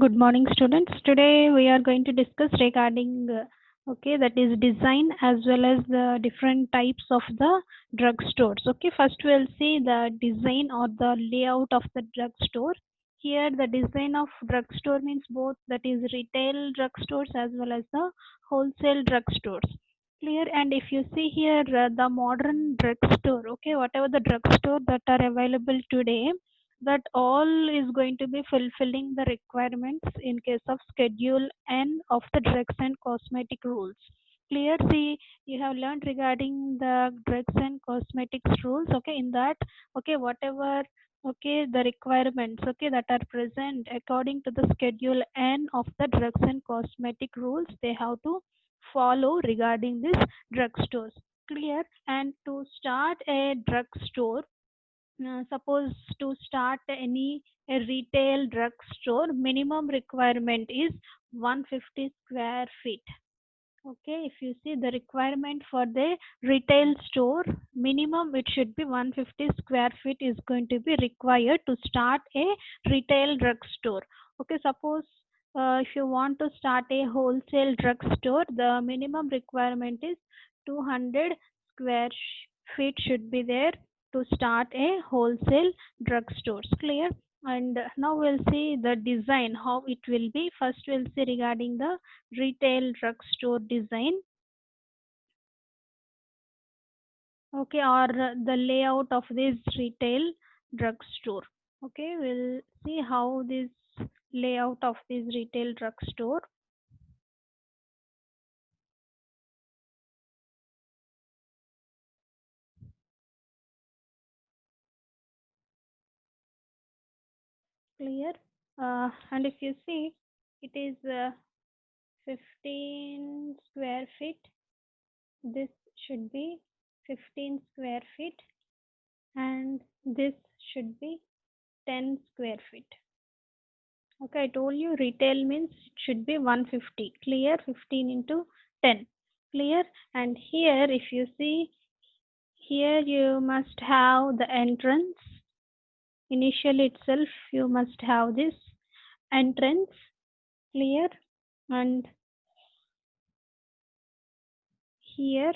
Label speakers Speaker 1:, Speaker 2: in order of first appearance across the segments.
Speaker 1: Good morning, students. Today we are going to discuss regarding that is design as well as the different types of the drug stores. Okay, first we'll see the design or the layout of the drug store. Here, the design of drug store means both that is retail drug stores as well as the wholesale drug stores. Clear. And if you see here, the modern drug store. Okay, whatever the drug store that are available today, that all is going to be fulfilling the requirements in case of schedule N of the drugs and cosmetic rules. Clear. See, you have learned regarding the drugs and cosmetics rules. Okay, in that, okay, whatever, okay, the requirements, okay, that are present according to the schedule N of the drugs and cosmetic rules, they have to follow regarding this drugstores. Clear. And to start a drugstore, suppose to start any a retail drugstore, minimum requirement is 150 square feet. Okay, if you see the requirement for the retail store, minimum it should be 150 square feet is going to be required to start a retail drugstore. Okay, suppose if you want to start a wholesale drugstore, the minimum requirement is 200 square feet should be there to start a wholesale drugstore. Clear? And now we'll see the design how it will be. First we'll see regarding the retail drugstore design, okay, or the layout of this retail drugstore. Okay, we'll see how this layout of this retail drugstore. Clear. And if you see, it is 15 square feet. This should be 15 square feet, and this should be 10 square feet. Okay, I told you retail means it should be 150. Clear? 15 into 10. Clear? And here, if you see, here you must have the entrance. Initially itself, you must have this entrance. Clear? And here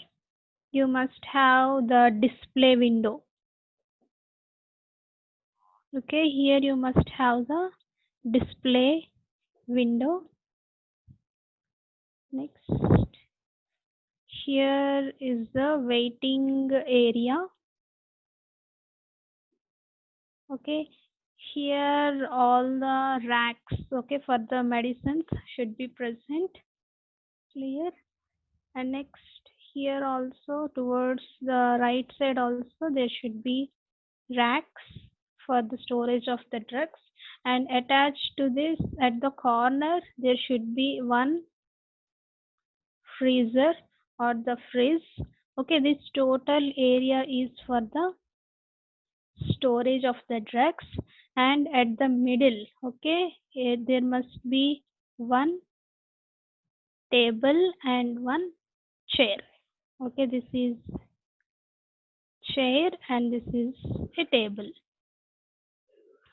Speaker 1: you must have the display window. Okay, here you must have the display window. Next, here is the waiting area. Okay, here all the racks, okay, for the medicines should be present. Clear. And next, here also towards the right side also there should be racks for the storage of the drugs, and attached to this at the corner there should be one freezer or the fridge. Okay, this total area is for the storage of the drugs. And at the middle, okay, there must be one table and one chair. Okay, this is chair and this is a table.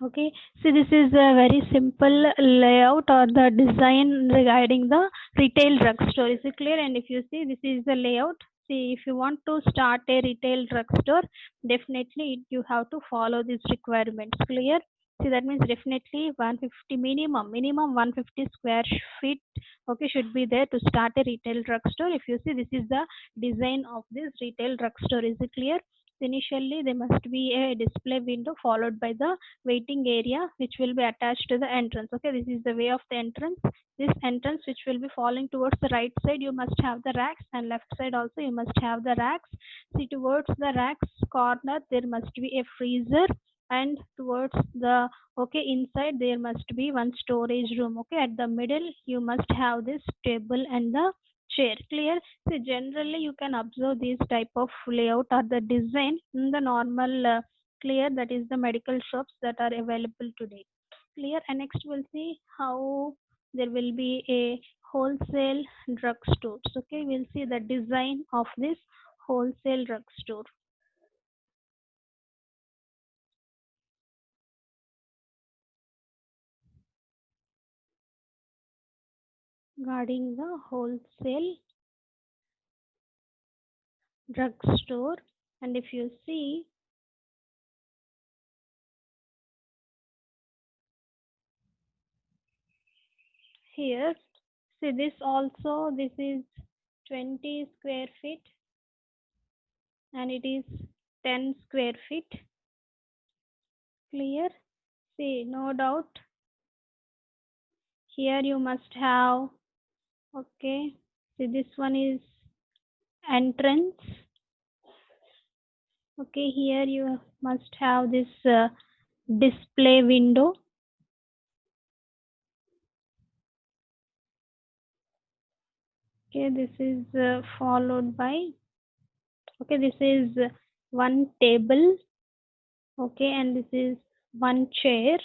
Speaker 1: Okay, so this is a very simple layout or the design regarding the retail drugstore. Is it clear? And if you see, this is the layout. See, if you want to start a retail drugstore, definitely you have to follow these requirements. Clear? See, that means definitely 150 minimum 150 square feet, okay, should be there to start a retail drugstore. If you see, this is the design of this retail drugstore. Is it clear? Initially, there must be a display window followed by the waiting area which will be attached to the entrance. Okay, this is the way of the entrance. This entrance which will be falling towards the right side, you must have the racks, and left side also you must have the racks. See, towards the racks corner there must be a freezer, and towards the, okay, inside there must be one storage room. Okay, at the middle you must have this table and the chair. Clear? So generally you can observe this type of layout or the design in the normal clear, that is the medical shops that are available today. Clear. And next we'll see how there will be a wholesale drugstores. Okay, we'll see the design of this wholesale drugstore. regarding the wholesale drugstore. And if you see here, see this also, this is 20 square feet and it is 10 square feet. Clear? See, no doubt here you must have, okay, see this one is entrance. Okay, here you must have this display window. Okay, this is followed by, okay, this is one table. Okay, and this is one chair.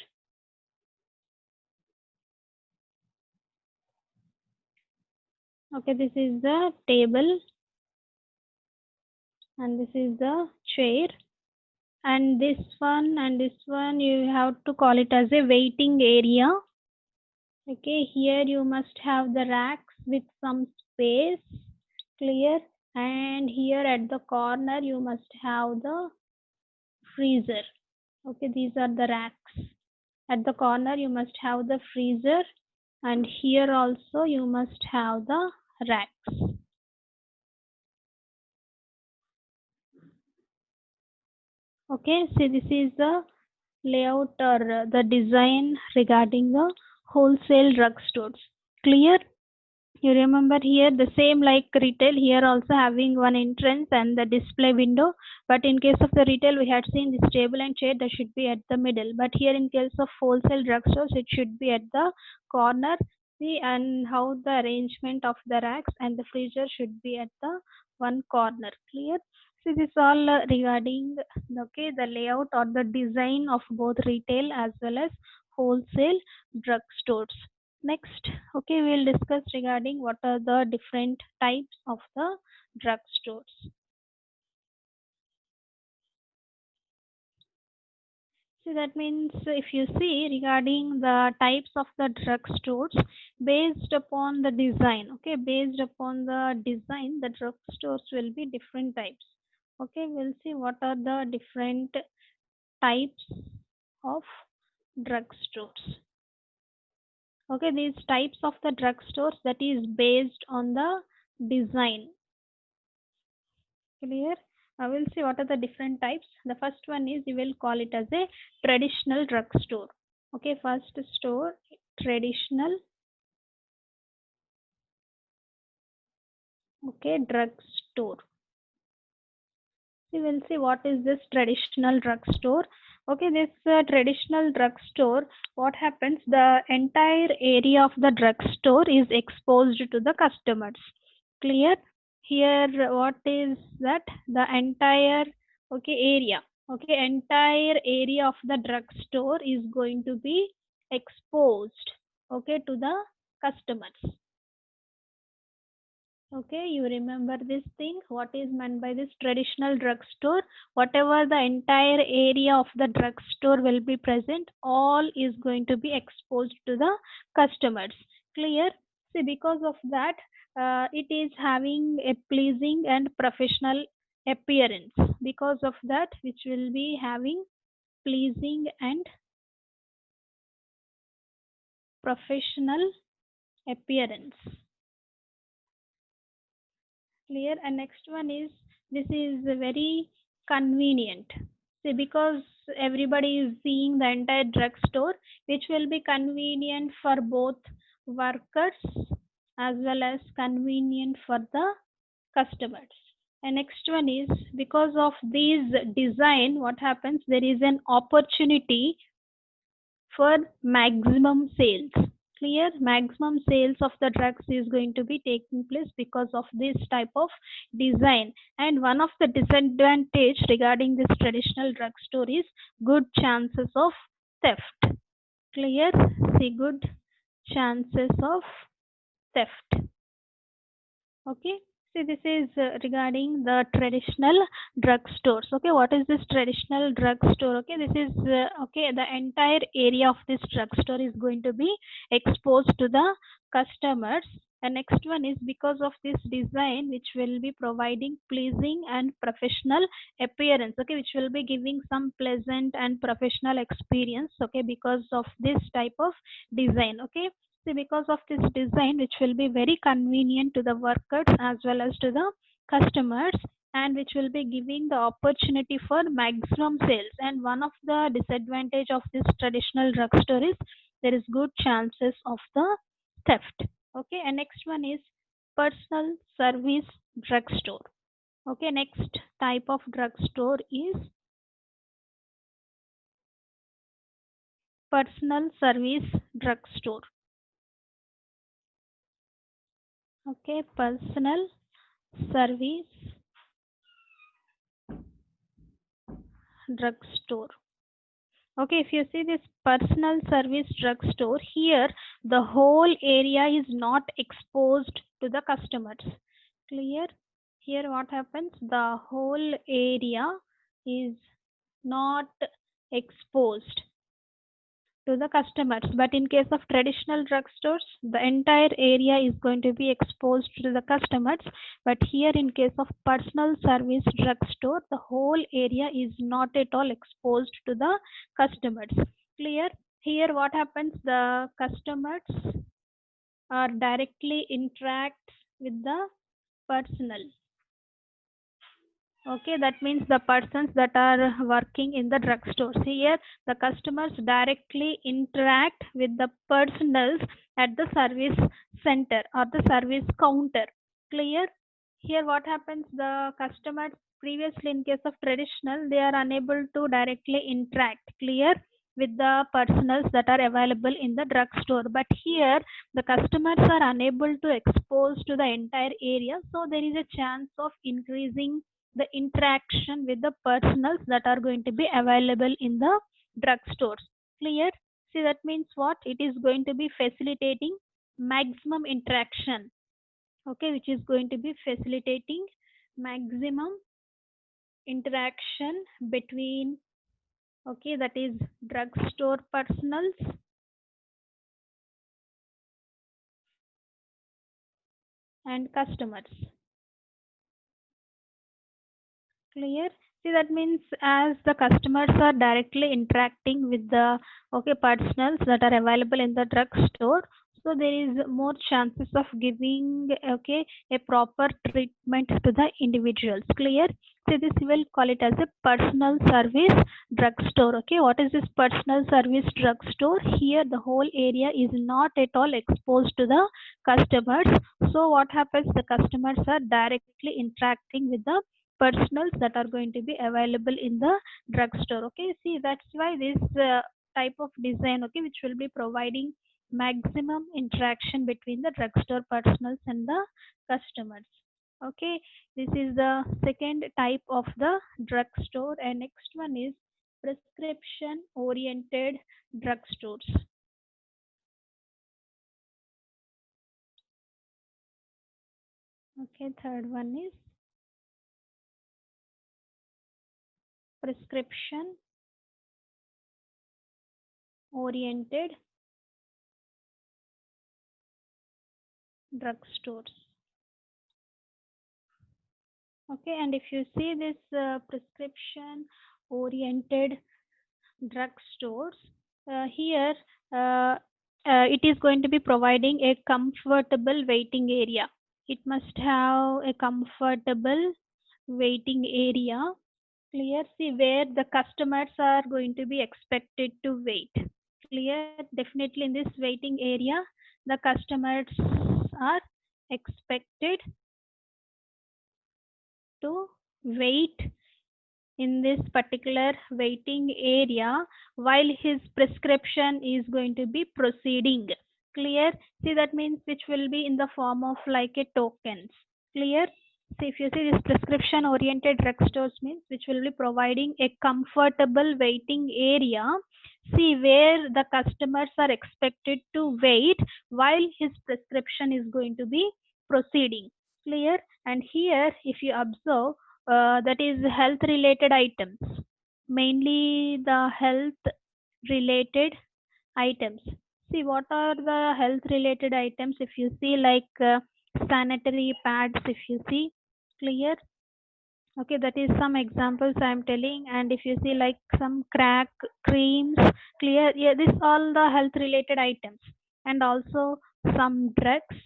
Speaker 1: Okay, this is the table and this is the chair, and this one you have to call it as a waiting area. Okay, here you must have the racks with some space. Clear? And here at the corner you must have the freezer. Okay, these are the racks. At the corner you must have the freezer, and here also you must have the racks. Okay, so this is the layout or the design regarding the wholesale drugstores. Clear? You remember here the same like retail, here also having one entrance and the display window, but in case of the retail we had seen this table and chair that should be at the middle, but here in case of wholesale drugstores it should be at the corner. See, and how the arrangement of the racks and the freezer should be at the one corner. Clear? So this all regarding okay the layout or the design of both retail as well as wholesale drugstores. Next, okay, we'll discuss regarding what are the different types of the drugstores. So that means if you see regarding the types of the drugstores based upon the design, okay, based upon the design, the drugstores will be different types. Okay, we'll see what are the different types of drugstores. Okay, these types of the drugstores that is based on the design. Clear? I will see what are the different types. The first one is you will call it as a traditional drugstore. Okay, first store, traditional. Okay, drugstore. We will see what is this traditional drugstore. Okay, this traditional drugstore, what happens? The entire area of the drugstore is exposed to the customers. Clear? Here, what is that? The entire okay area. Okay, entire area of the drugstore is going to be exposed. Okay, to the customers. Okay, you remember this thing? What is meant by this traditional drugstore? Whatever the entire area of the drugstore will be present, all is going to be exposed to the customers. Clear? See, because of that, it is having a pleasing and professional appearance. Because of that, which will be having pleasing and professional appearance. Clear? And next one is this is very convenient. See, because everybody is seeing the entire drugstore, which will be convenient for both workers as well as convenient for the customers. And next one is because of these design, what happens? There is an opportunity for maximum sales. Clear? Maximum sales of the drugs is going to be taking place because of this type of design. And one of the disadvantage regarding this traditional drugstore is good chances of theft. Clear? See, good chances of theft. Okay, see, this is regarding the traditional drugstores. Okay, what is this traditional drugstore? Okay, this is okay, the entire area of this drugstore is going to be exposed to the customers. And next one is because of this design which will be providing pleasing and professional appearance, okay, which will be giving some pleasant and professional experience, okay, because of this type of design, okay. So because of this design which will be very convenient to the workers as well as to the customers, and which will be giving the opportunity for maximum sales. And one of the disadvantage of this traditional drugstore is there is good chances of the theft, okay. And next one is personal service drugstore, okay. Next type of drugstore is personal service drugstore, okay. Personal service drugstore, okay. If you see this personal service drugstore here, the whole area is not exposed to the customers, clear. Here what happens, the whole area is not exposed to the customers. But in case of traditional drugstores, the entire area is going to be exposed to the customers. But here in case of personal service drugstore, the whole area is not at all exposed to the customers, clear. Here what happens, the customers are directly interact with the personal, okay. That means the persons that are working in the drugstores, here the customers directly interact with the personals at the service center or the service counter, clear. Here what happens, the customers previously in case of traditional, they are unable to directly interact, clear, with the personals that are available in the drugstore. But here the customers are unable to expose to the entire area, so there is a chance of increasing the interaction with the personals that are going to be available in the drugstores, clear. See, that means what, it is going to be facilitating maximum interaction, okay, which is going to be facilitating maximum interaction between, okay, that is drugstore personals and customers, clear. See, that means as the customers are directly interacting with the, okay, personals that are available in the drugstore, so there is more chances of giving, okay, a proper treatment to the individuals, clear. So this we will call it as a personal service drugstore, okay. What is this personal service drugstore? Here the whole area is not at all exposed to the customers, so what happens, the customers are directly interacting with the personals that are going to be available in the drugstore, okay. See, that's why this type of design, okay, which will be providing maximum interaction between the drugstore personals and the customers, okay. This is the second type of the drugstore. And next one is prescription oriented drugstores, okay. Third one is prescription oriented drugstores, okay. And if you see this prescription oriented drugstores, here uh, it is going to be providing a comfortable waiting area. It must have a comfortable waiting area, clear. See, where the customers are going to be expected to wait, clear. Definitely in this waiting area, the customers are expected to wait in this particular waiting area while his prescription is going to be proceeding, clear. See, that means which will be in the form of like a tokens, clear. So if you see this prescription oriented drugstores means which will be providing a comfortable waiting area, see, where the customers are expected to wait while his prescription is going to be proceeding, clear. And here if you observe, that is health related items, mainly the health related items. See, what are the health related items? If you see, like sanitary pads, if you see, clear. Okay, that is some examples I am telling. And if you see, like some crack creams, clear. Yeah, this all the health related items. And also some drugs,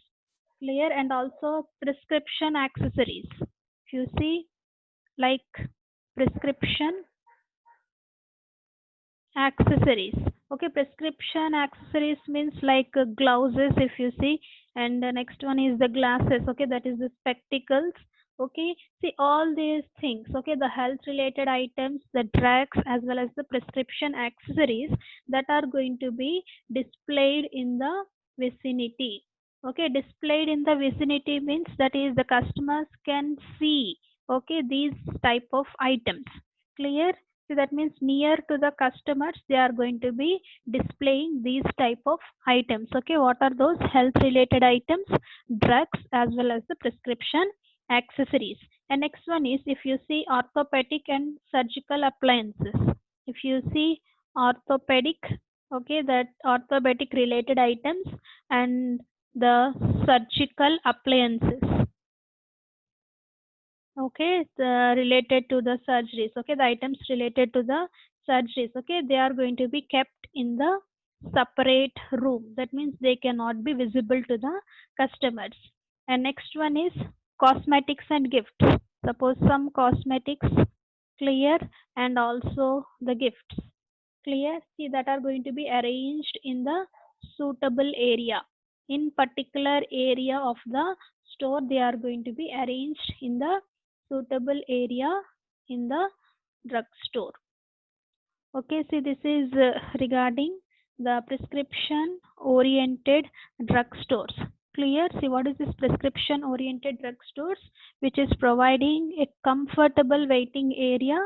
Speaker 1: clear. And also prescription accessories. If you see, like prescription accessories. Okay, prescription accessories means like gloves, if you see. And the next one is the glasses. Okay, that is the spectacles. Okay, see all these things. Okay, the health related items, the drugs, as well as the prescription accessories that are going to be displayed in the vicinity. Okay, displayed in the vicinity means that is the customers can see, okay, these type of items. Clear? So that means near to the customers, they are going to be displaying these type of items. Okay, what are those health related items? Drugs as well as the prescription accessories. And next one is, if you see, orthopedic and surgical appliances. If you see orthopedic, okay, that orthopedic related items, and the surgical appliances, okay, related to the surgeries. Okay, the items related to the surgeries, okay, they are going to be kept in the separate room. That means they cannot be visible to the customers. And next one is cosmetics and gifts. Suppose some cosmetics, clear, and also the gifts, clear. See, that are going to be arranged in the suitable area. In particular area of the store, they are going to be arranged in the suitable area in the drugstore. Okay, see, this is regarding the prescription oriented drugstores. Clear? See, what is this prescription oriented drugstores? Which is providing a comfortable waiting area.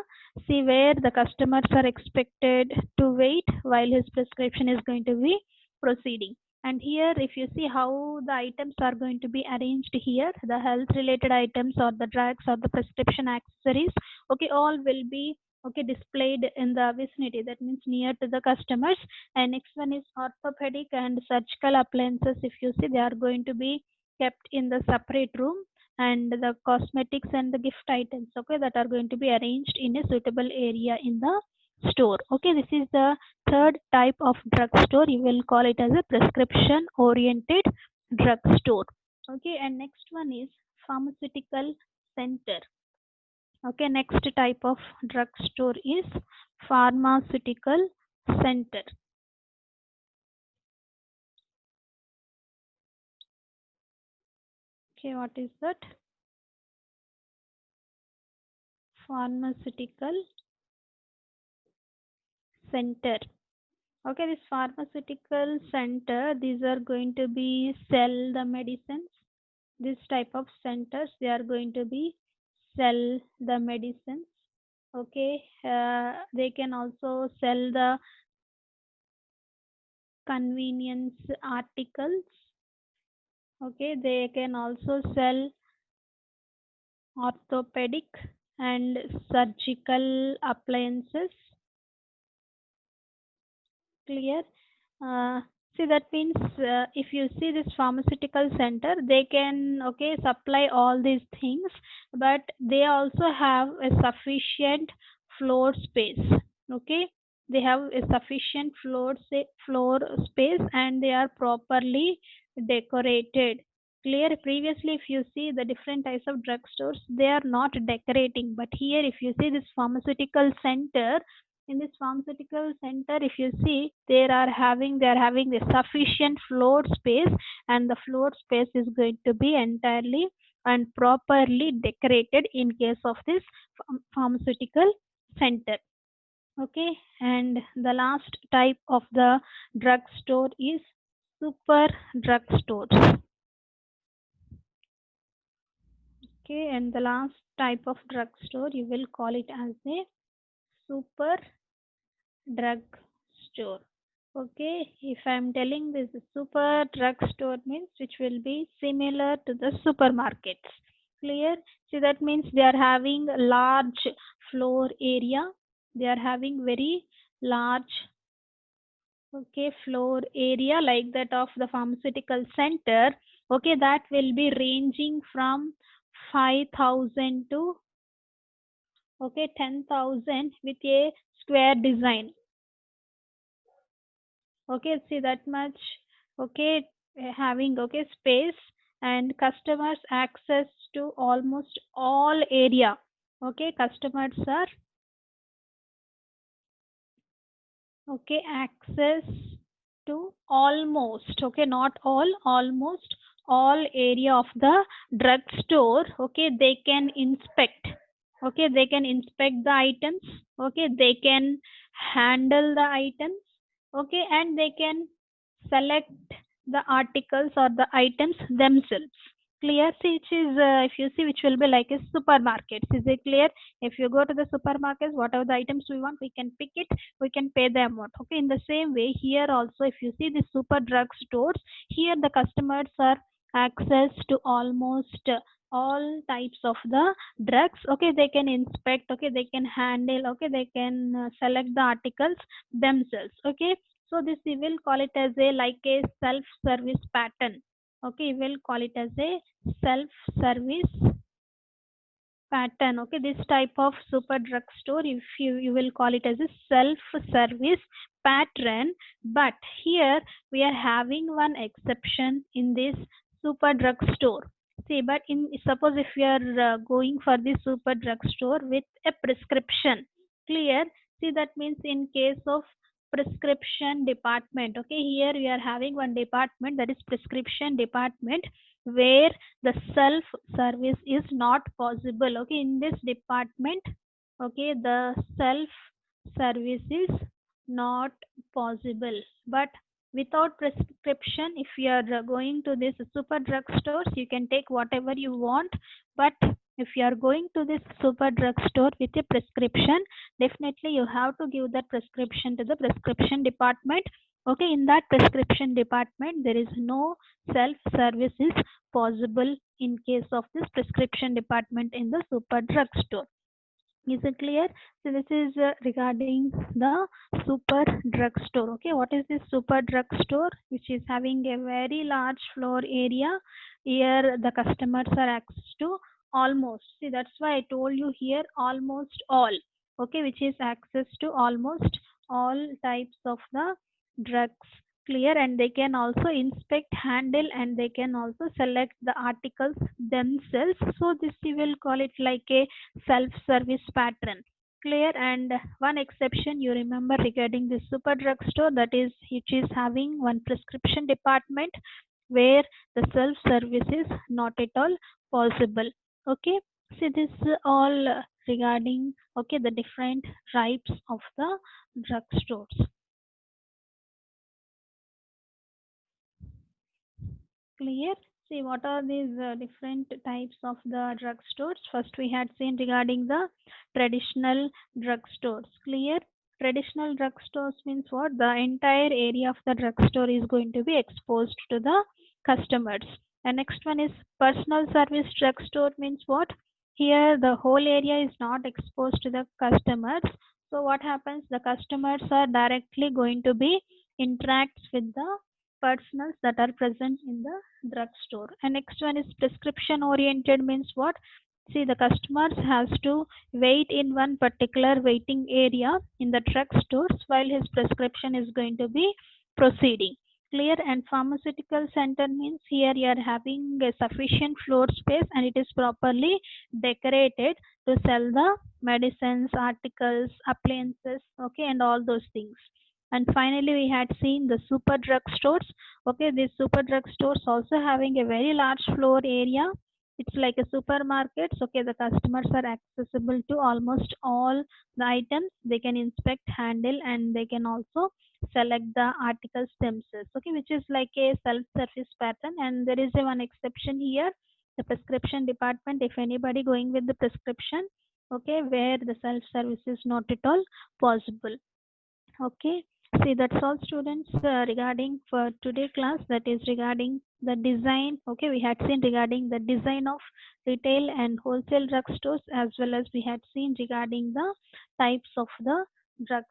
Speaker 1: See, where the customers are expected to wait while his prescription is going to be proceeding. And here, if you see how the items are going to be arranged here, the health related items or the drugs or the prescription accessories, okay, all will be, okay, displayed in the vicinity. That means near to the customers. And next one is orthopedic and surgical appliances. If you see, they are going to be kept in the separate room. And the cosmetics and the gift items, okay, that are going to be arranged in a suitable area in the store. Okay, this is the third type of drugstore. You will call it as a prescription oriented drugstore. Okay, and next one is pharmaceutical center. Okay, next type of drugstore is pharmaceutical center. Okay, what is that? Pharmaceutical center. Okay, this pharmaceutical center, these are going to be sell the medicines. This type of centers, they are going to be sell the medicines. Okay, they can also sell the convenience articles. Okay, they can also sell orthopedic and surgical appliances. Clear? uh, See, that means if you see this pharmaceutical center, they can, okay, supply all these things, but they also have a sufficient floor space. Okay, they have a sufficient floor space, and they are properly decorated. Clear? Previously, if you see the different types of drugstores, they are not decorating, but here if you see this pharmaceutical center, in this pharmaceutical center, if you see, they are having the sufficient floor space, and the floor space is going to be entirely and properly decorated in case of this pharmaceutical center. Okay, and the last type of the drugstore is super drugstores. Okay, and the last type of drugstore, you will call it as a super drug store. Okay, if I'm telling this super drug store means which will be similar to the supermarkets. Clear? So that means they are having a large floor area. They are having very large okay, floor area like that of the pharmaceutical center, okay, that will be ranging from 5,000 to okay 10,000 with a square design. Okay, see that much, okay, having okay space and customers access to almost all area. Okay, customers are okay access to almost okay not all almost all area of the drug store. Okay, they can inspect, okay, they can inspect the items, okay, they can handle the items, okay, and they can select the articles or the items themselves. Clear? See, which is if you see, which will be like a supermarket. Is it clear? If you go to the supermarket, whatever the items we want, we can pick it, we can pay the amount. Okay, in the same way here also, if you see the super drug stores, here the customers are access to almost all types of the drugs. Okay, they can inspect, okay, they can handle, okay, they can select the articles themselves. Okay, so this we will call it as a like a self service pattern. Okay, we will call it as a self service pattern. Okay, this type of super drugstore, if you will call it as a self service pattern. But here we are having one exception in this super drugstore. See, but in suppose if you are going for the super drugstore with a prescription. Clear? See, that means in case of prescription department, okay, here we are having one department, that is prescription department, where the self service is not possible. Okay, in this department, okay, the self service is not possible. But without prescription, if you are going to this super drug stores, you can take whatever you want. But if you are going to this super drug store with a prescription, definitely you have to give that prescription to the prescription department. Okay, in that prescription department there is no self service is possible in case of this prescription department in the super drug store. Is it clear? So this is regarding the super drug store. Okay, what is this super drug store? Which is having a very large floor area. Here the customers are access to almost. See, that's why I told you here almost all. Okay, which is access to almost all types of the drugs. Clear? And they can also inspect, handle, and they can also select the articles themselves. So this we will call it like a self-service pattern. Clear? And one exception you remember regarding the super drugstore, that is which is having one prescription department where the self-service is not at all possible. Okay, so this all regarding okay the different types of the drugstores. Clear? See, what are these different types of the drugstores? First, we had seen regarding the traditional drugstores. Clear? Traditional drugstores means what? The entire area of the drugstore is going to be exposed to the customers. And next one is personal service drugstore means what? Here, the whole area is not exposed to the customers. So, what happens? The customers are directly going to be interacts with the personals that are present in the drugstore. And next one is prescription oriented means what? See, the customers has to wait in one particular waiting area in the drugstores while his prescription is going to be proceeding. Clear? And pharmaceutical center means here you are having a sufficient floor space and it is properly decorated to sell the medicines, articles, appliances, okay, and all those things. And finally we had seen the super drug stores. Okay, these super drug stores also having a very large floor area. It's like a supermarket. Okay, the customers are accessible to almost all the items. They can inspect, handle, and they can also select the articles themselves. Okay, which is like a self-service pattern. And there is a one exception here, the prescription department. If anybody going with the prescription, okay, where the self-service is not at all possible. Okay, see, that's all students regarding for today class, that is regarding the design. Okay, we had seen regarding the design of retail and wholesale drugstores, as well as we had seen regarding the types of the drugs.